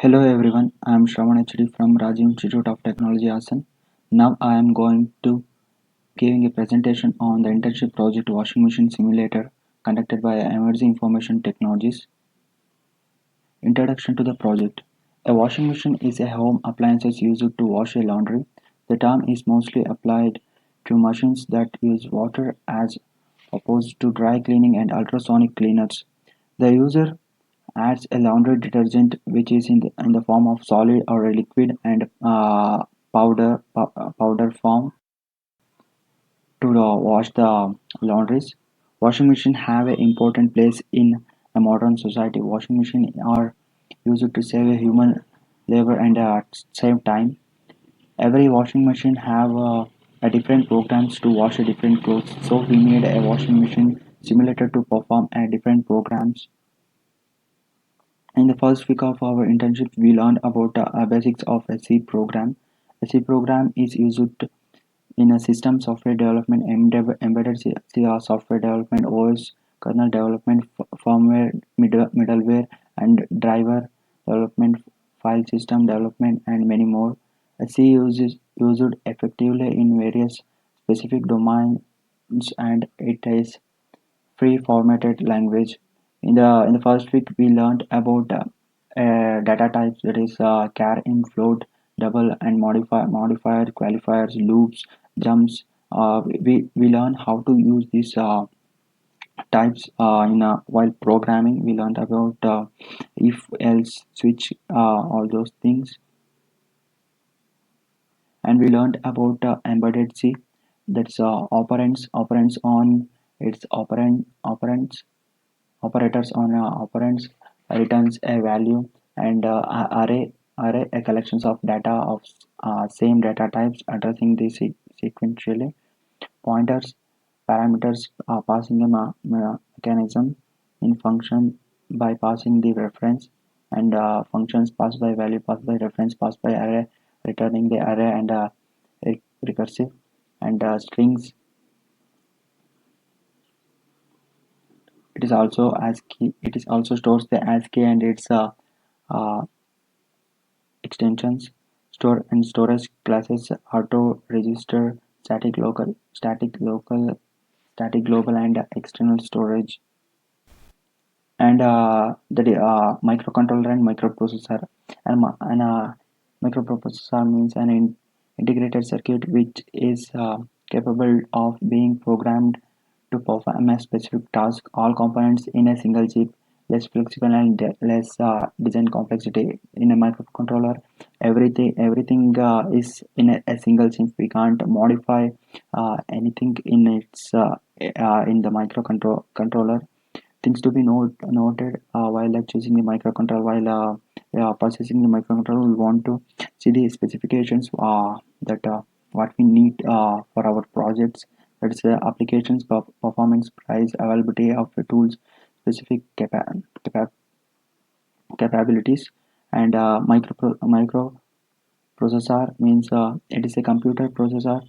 Hello everyone, I am Shravan HD from Rajiv Institute of Technology Asan. Now I am going to giving a presentation on the internship project washing machine simulator conducted by Emertxe Information Technologies. Introduction to the project. A washing machine is a home appliance used to wash a laundry. The term is mostly applied to machines that use water as opposed to dry cleaning and ultrasonic cleaners. The user adds a laundry detergent which is in the form of solid or a liquid and powder form to wash the laundries. Washing machines have an important place in a modern society. Washing machines are used to save a human labor and save time. Every washing machine have a different programs to wash a different clothes. So we made a washing machine simulator to perform a different programs. In the first week of our internship, we learned about the basics of a C program. A C program is used in a system software development, embedded software development, OS, kernel development, firmware, middleware, and driver development, file system development, and many more. A C is used effectively in various specific domains, and it is pre-formatted language. In the first week, we learned about data types, that is char, int, float, double, and modifier, qualifiers, loops, jumps. We learn how to use these types in while programming. We learned about if, else, switch, all those things, and we learned about embedded C. That's operands on its operands operators on operands returns a value, and array a collections of data of same data types addressing the sequentially. Pointers parameters passing a mechanism in function by passing the reference, and functions passed by value passed by reference passed by array returning the array, and recursive, and strings. It is also stores the ASCII and its uh, extensions. Store and storage classes auto register, static global, and external storage, and the microcontroller and microprocessor. And microprocessor means an integrated circuit which is capable of being programmed to perform a specific task. All components in a single chip, less flexible and less design complexity. In a microcontroller, everything is in a single chip. We can't modify anything in its in the microcontroller. Things to be noted while choosing the microcontroller. While purchasing the microcontroller, we want to see the specifications that what we need for our projects. That's applications, performance, price, availability of the tools, specific capabilities, and microprocessor means it is a computer processor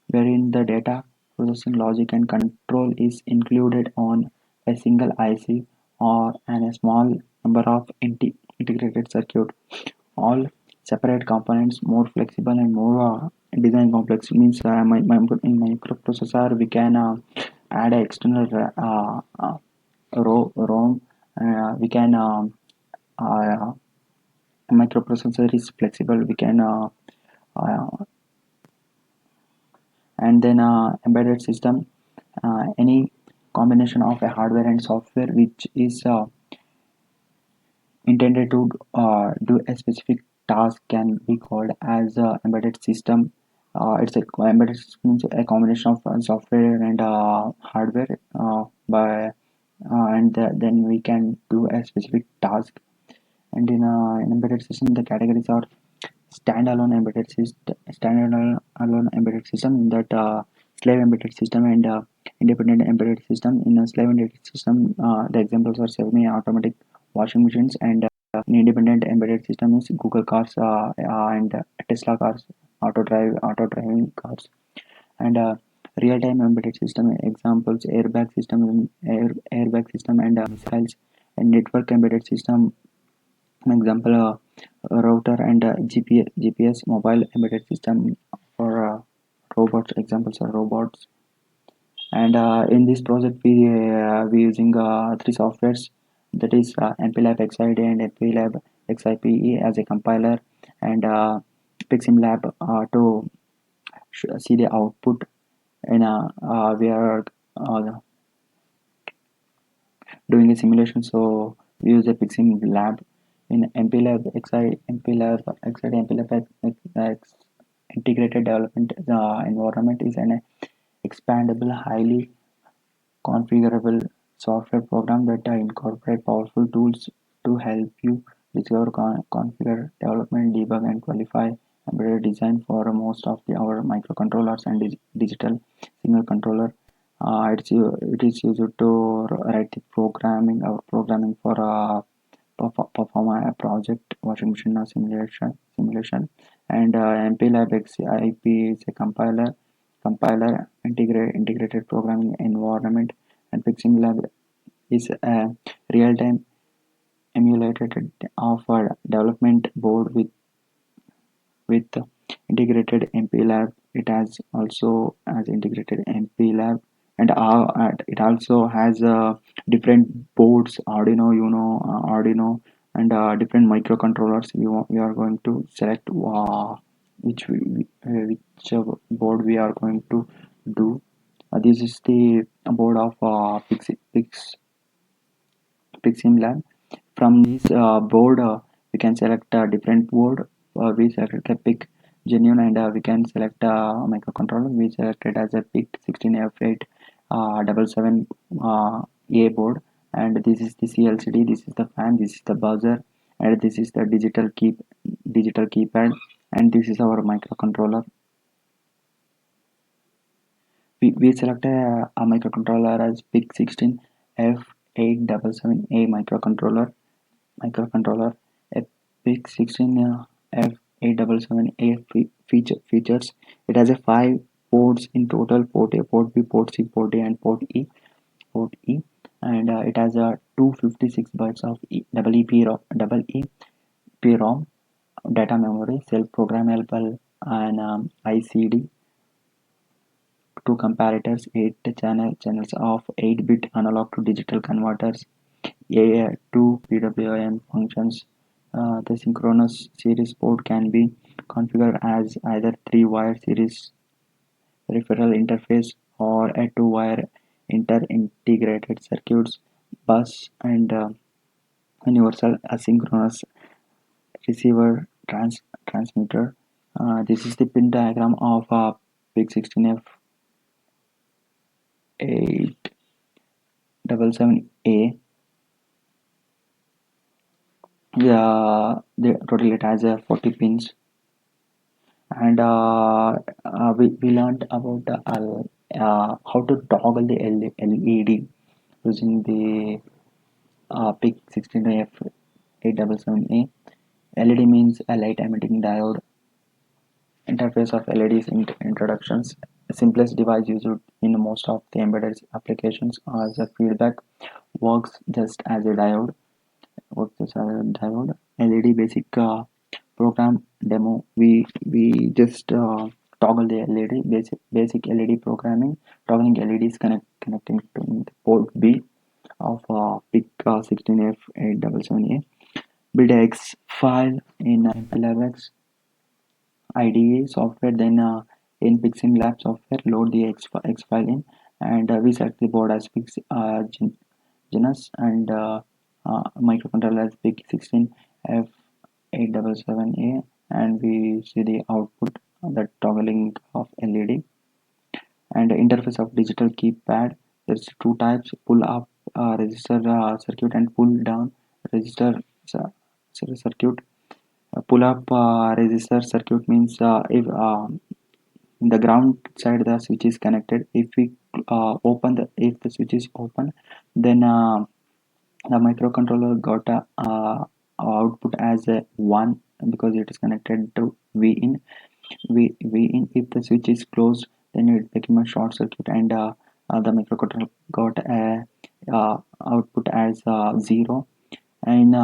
wherein the data processing logic and control is included on a single IC or and a small number of integrated circuit. All separate components, more flexible and more design complex. Means in microprocessor we can add a external ROM. We can microprocessor is flexible. We can and then embedded system, any combination of a hardware and software which is intended to do a specific task can be called as embedded system. It's a embedded system means a combination of software and hardware by and then we can do a specific task. And in an embedded system, the categories are standalone embedded system, that slave embedded system, and independent embedded system. In a slave embedded system, the examples are semi-automatic washing machines, and an independent embedded system is Google cars and Tesla cars, auto driving cars, and real-time embedded system examples airbag system, and missiles, and network embedded system example router and GPS mobile embedded system for robots. Examples are robots. And in this project, we using three softwares, that is MPLab XID and MPLab XIPE as a compiler, and PiximLab to see the output. And we are uh, doing a simulation, so we use a PiximLab in MPLab XI, MPLab XID, MPLab integrated development environment is an expandable, highly configurable software program that incorporate powerful tools to help you discover, configure, development, debug, and qualify embedded design for most of our microcontrollers and digital signal controller. It is used to write the programming for perform a project washing machine simulation, and MPLab XIP is a compiler integrated programming environment, and PiximLab is a real-time emulated of a development board with integrated MPLab. It has also has integrated MPLab, and it also has different boards, Arduino, Arduino, and different microcontrollers. We are going to select which board we are going to do. This is the board of PiximLab. From this board, we can select a different board. We select a PIC genuine, and we can select a microcontroller. We selected as a PIC 16F8 77 A board, and this is the CLCD. This is the fan. This is the buzzer, and this is the digital keypad, and this is our microcontroller. We select a microcontroller as PIC 16F877A microcontroller. A PIC 16F877A features. It has a 5 ports in total: port A, port B, port C, port D, and port E. And it has a 256 bytes of EEPROM data memory, self-programmable, and ICD. Two comparators, 8 channels of 8-bit analog to digital converters, two PWM functions. The synchronous series port can be configured as either 3-wire series peripheral interface or a 2-wire inter-integrated circuits bus, and universal asynchronous receiver transmitter. This is the pin diagram of PIC 16F877A. The total it has 40 pins, and we learned about how to toggle the LED using the PIC 16F877A. LED means a light emitting diode. Interface of LEDs introductions. The simplest device used in most of the embedded applications as a feedback works just as a diode. LED basic program demo. We just toggle the LED basic LED programming. Toggling LEDs connecting to port B of PIC 16F877A. Build a X file in MPLABX IDE software, then in PiximLab software, load the X file in, and we select the board as genus, and microcontroller as PIC 16F877A, and we see the output, the toggling of LED, and interface of digital keypad. There's two types: pull up register circuit and pull down register circuit. Pull up resistor circuit means if in the ground side the switch is connected. If we if the switch is open, then the microcontroller got a output as a 1 because it is connected to V in. If the switch is closed, then it became a short circuit, and the microcontroller got a output as 0. And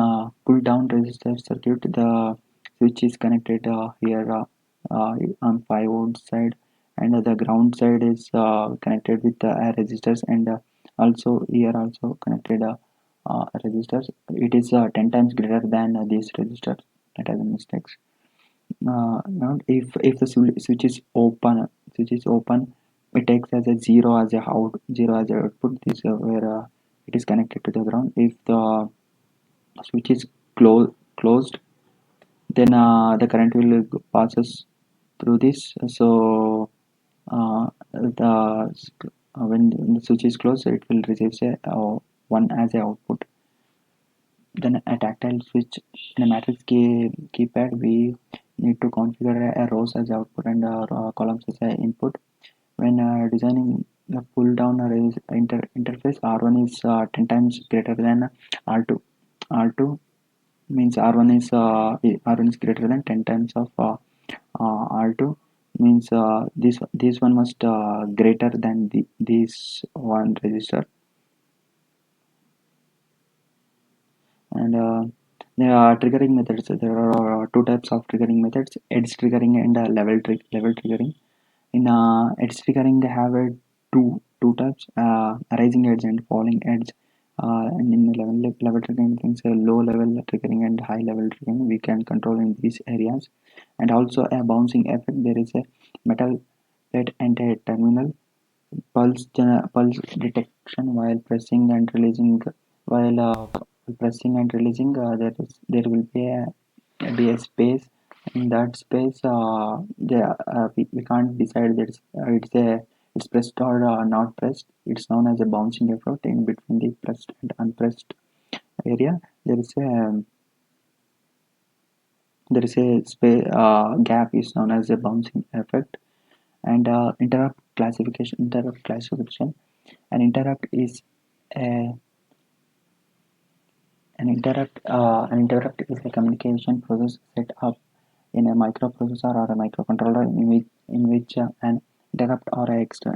pull down resistor circuit, the switch is connected here on 5 volt side, and the ground side is connected with resistors, and also here also connected resistors. It is 10 times greater than these resistors. That are the mistakes. Now if the switch is open, it takes as a zero as a output. This where it is connected to the ground. If the switch is closed, then the current will passes through this. So the when the switch is closed, it will receive a one as a output. Then a tactile switch in a matrix keypad, we need to configure a rows as output and columns as a input. When designing the pull down interface, R1 is 10 times greater than R2. R2 means R1 is greater than 10 times of R2, means this one must greater than this one register. And there are triggering methods. There are two types of triggering methods: edge triggering and level triggering. In edge triggering, they have two types: rising edge and falling edge. And in the level triggering, things low level triggering and high level triggering, we can control in these areas. And also a bouncing effect. There is a metal plate and a terminal pulse detection while pressing and releasing. While pressing and releasing, there will be a space. In that space, we can't decide that it's pressed or not pressed. It's known as a bouncing effect. In between the pressed and unpressed area, there is a space gap is known as a bouncing effect. And interrupt classification. An interrupt is a an interrupt is a communication process set up in a microprocessor or a microcontroller in which an interrupt or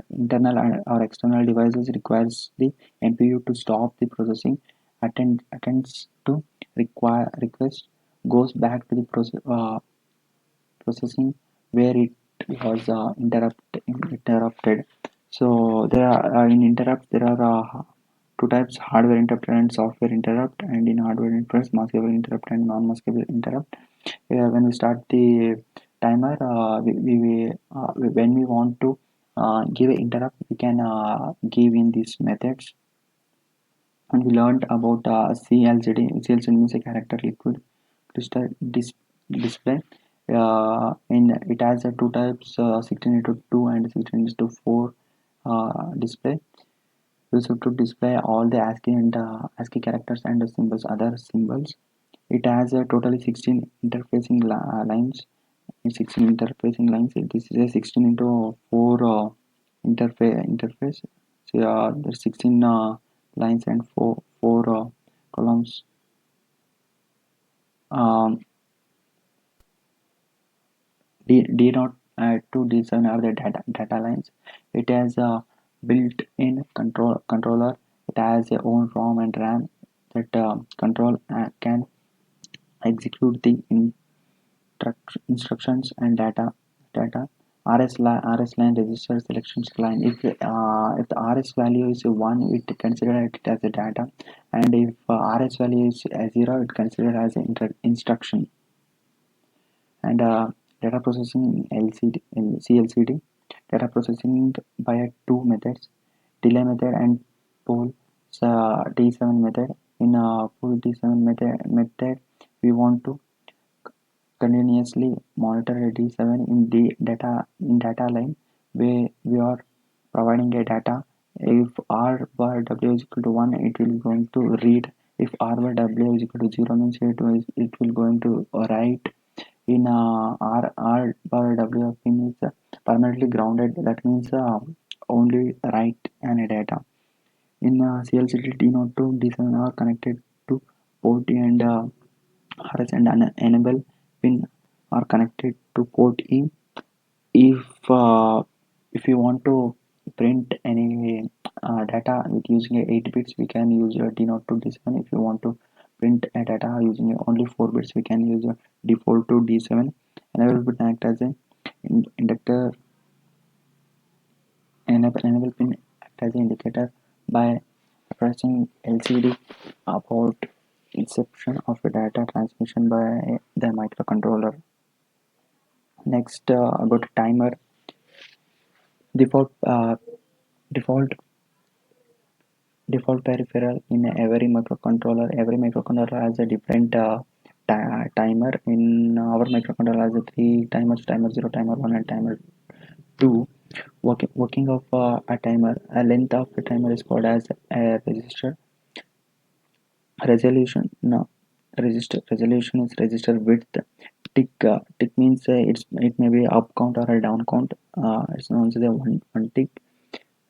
internal or external devices requires the MPU to stop the processing, attends to request, goes back to the processing where it was interrupted. So there are in interrupt there are two types: hardware interrupt and software interrupt. And in hardware interrupt, maskable interrupt and non-maskable interrupt. When we start the timer, when we want to give an interrupt, we can give in these methods. And we learned about CLCD. CLCD means a character liquid crystal display. In it has two types: 16 into 2 and 16 into 4 display. Used to display all the ASCII and ASCII characters and symbols, other symbols. It has a totally 16 interfacing lines. 16 interfacing lines. This is a 16 into 4 interface. So there's 16 lines and four columns. Um, D not to design are the data lines. It has a built-in controller. It has a own ROM and RAM that control can execute the instructions and data. RS line register selections line. If the RS value is 1, it considered it as a data, and if RS value is 0, it considered as an instruction. And data processing LCD, CLCD. Data processing by two methods: delay method and pull D7 method. In pull D7 method, we want to continuously monitor a D7 in the data line where we are providing a data. If R bar W is equal to 1, it will going to read. If R bar W is equal to 0, means it will going to write. In R bar W of pin is permanently grounded. That means only write and data. In CLCD D02, D7 are connected to port E, and RS and enable pin are connected to port E. If you want to print any data with using 8 bits, we can use D02 D7. If you want to print a data using only 4 bits. We can use a default to D7. Enable pin act as an inductor. Enable pin act as an indicator by pressing LCD about inception of a data transmission by the microcontroller. Next, about timer. Default default default peripheral in every microcontroller. Every microcontroller has a different timer. In our microcontroller has a three timers: timer 0, timer 1, and timer 2. Working of a timer. A length of the timer is called as a register. Resolution. No, register resolution is register width. Tick means it may be up count or a down count. It's known as the one tick.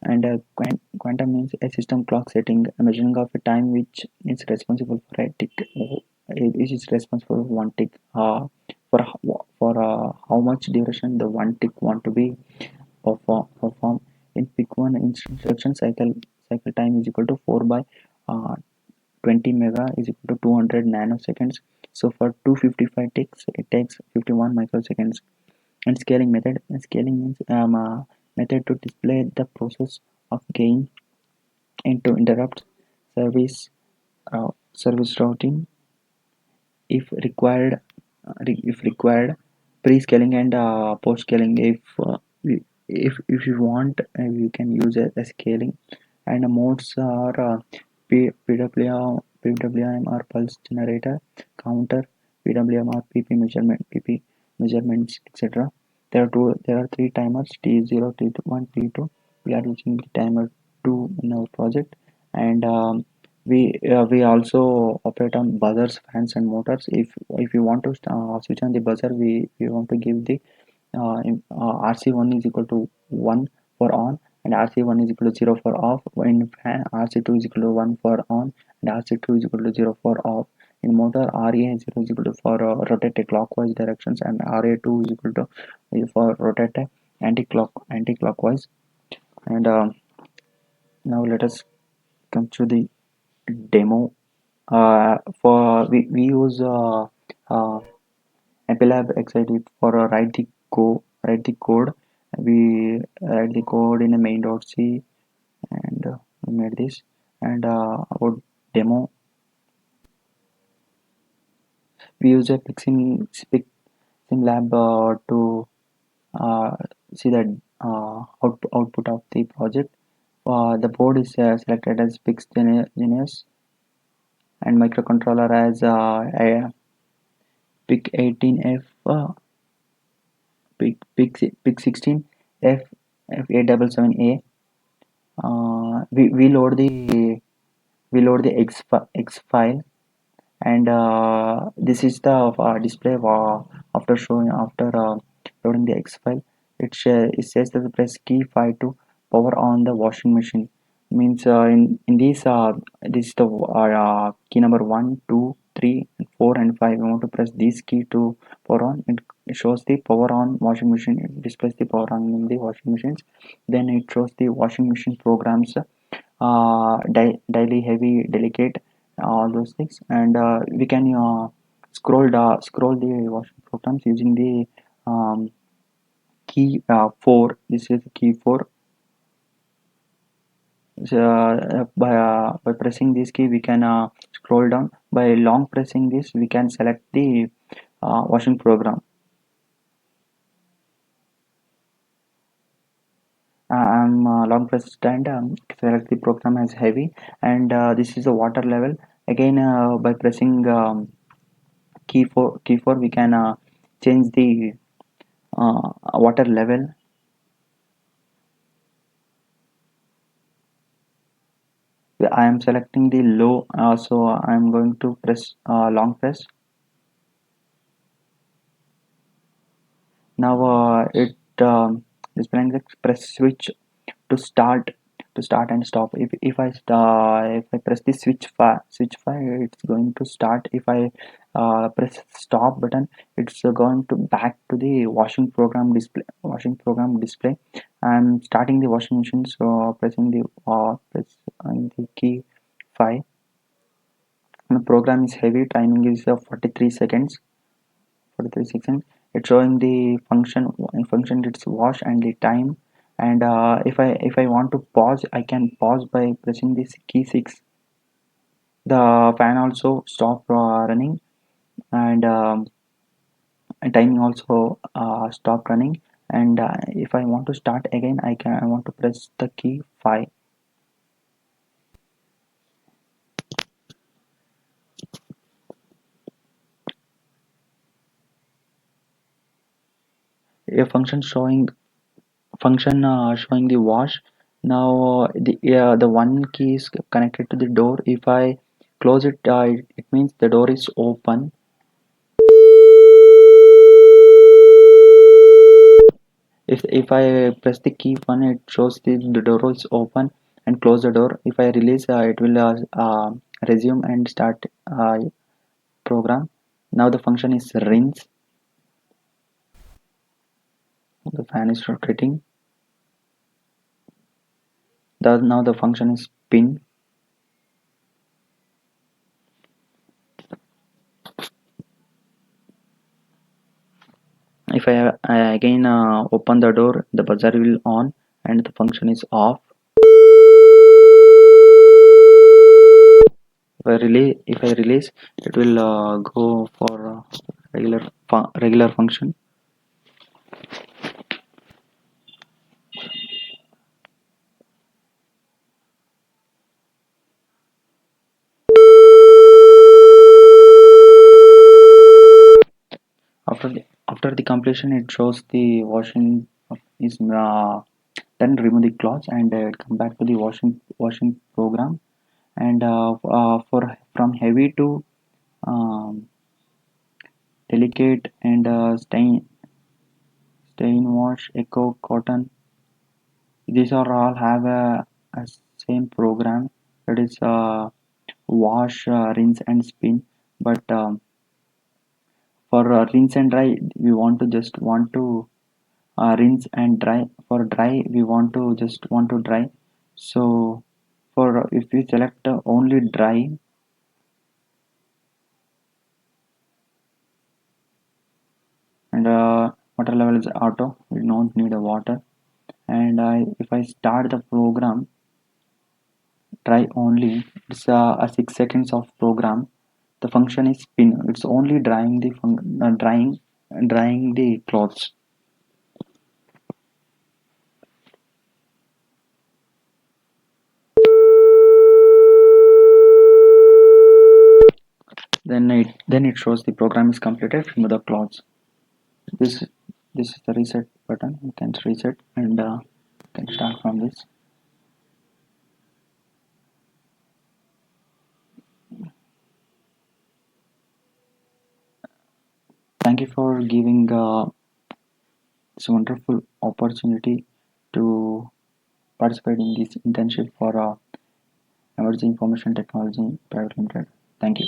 And quantum means a system clock setting, a measuring of a time which is responsible for a tick. Which is responsible for one tick. For how much duration the one tick want to be perform. In pick one instruction cycle time is equal to 4 by 20 mega is equal to 200 nanoseconds. So for 255 ticks, it takes 51 microseconds. And scaling method. Scaling means method to display the process of gain into interrupt service service routing if required pre-scaling and post-scaling. If you want, you can use a scaling. And modes are PWM or pulse generator, counter, PWM or PP measurements, etc. There are three timers: T0, T1, T2. We are using the timer 2 in our project. And we also operate on buzzers, fans, and motors. If you want to switch on the buzzer, we want to give the RC1 is equal to 1 for on, and RC1 is equal to 0 for off. In fan, RC2 is equal to 1 for on, and RC2 is equal to 0 for off. In motor, RA0 is equal to for rotate clockwise directions, and RA2 is equal to for rotate anti-clockwise. And now let us come to the demo. For we use MPLAB XID for write the code. We write the code in a main.c, and we made this. And about demo, we use a PixSimLab to uh, see the output of the project. The board is selected as Pix Genius, and microcontroller as a PIC 18F, PIC 16 F F877A. We load the X file, and this is the display after loading the X file. It says that press key 5 to power on the washing machine. Means in this is the key number 1, 2, 3, 4, and 5. We want to press this key to power on. It shows the power on washing machine. It displays the power on in the washing machines. Then it shows the washing machine programs, daily, heavy, delicate, all those things. And we can scroll the washing programs using the key 4. This is key 4. So, by pressing this key, we can scroll down. By long pressing this, we can select the washing program. I'm long press and select the program as heavy. And this is the water level. Again, by pressing key 4, we can change the water level. I am selecting the low, so I am going to press long press. Now it displaying the press switch to start and stop. If I press the switch file, it's going to start. If I press stop button, it's going to back to the washing program display. I'm starting the washing machine, so pressing the key 5. The program is heavy. Timing is 43 seconds. 43 seconds. It's showing the function it's wash and the time. And if I want to pause, I can pause by pressing this key 6. The fan also stop running, and timing also stop running. And if I want to start again, I want to press the key 5. A function showing the wash. Now the one key is connected to the door. If I close it, it means the door is open. If I press the key 1, it shows the door is open, and close the door. If I release, it will resume and start program. Now the function is rinse. The fan is rotating. Now the function is spin. If I again open the door, the buzzer will on and the function is off. If I release, it will go for regular function. After the completion, it shows the washing is then remove the cloths and come back to the washing program. And for from heavy to um, delicate and stain wash, eco cotton, these are all have a same program, that is wash, rinse and spin. But for rinse and dry, we want to rinse and dry. For dry, we want to dry. So for if we select only dry, and water level is auto, we don't need a water. And if I start the program dry only, it's a 6 seconds of program. The function is spin. It's only drying the clothes. Then it shows the program is completed. Remove the clothes. This is the reset button. You can reset and can start from this. Thank you for giving this wonderful opportunity to participate in this internship for Emerging Information Technology Private Limited. Thank you.